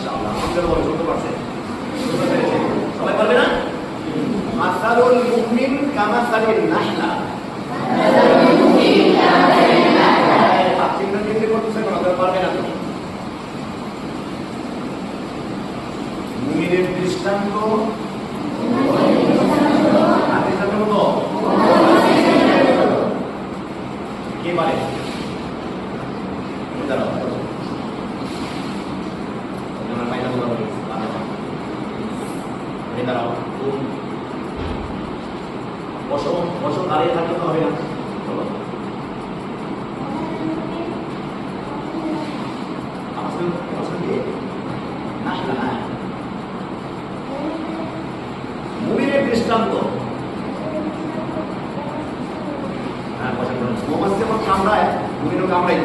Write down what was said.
মাশাআল্লাহ, আমাদের বলে শুনতে পারছেন? সবাই পারবে না? মাসালুল মুমিন কামাসালিন নাহলা। চিন্তা চিন্তা করতেছে কোনো পারবে না তুমি। মুমিনের দৃষ্টান্ত কে পারে? বসো বসো, দাঁড়িয়ে থাকতে তো হবে না। চলো মুমিনের দৃষ্টান্ত। হ্যাঁ, মৌমাছি যেমন কামড়ায়, মুমিনও কামড়াই।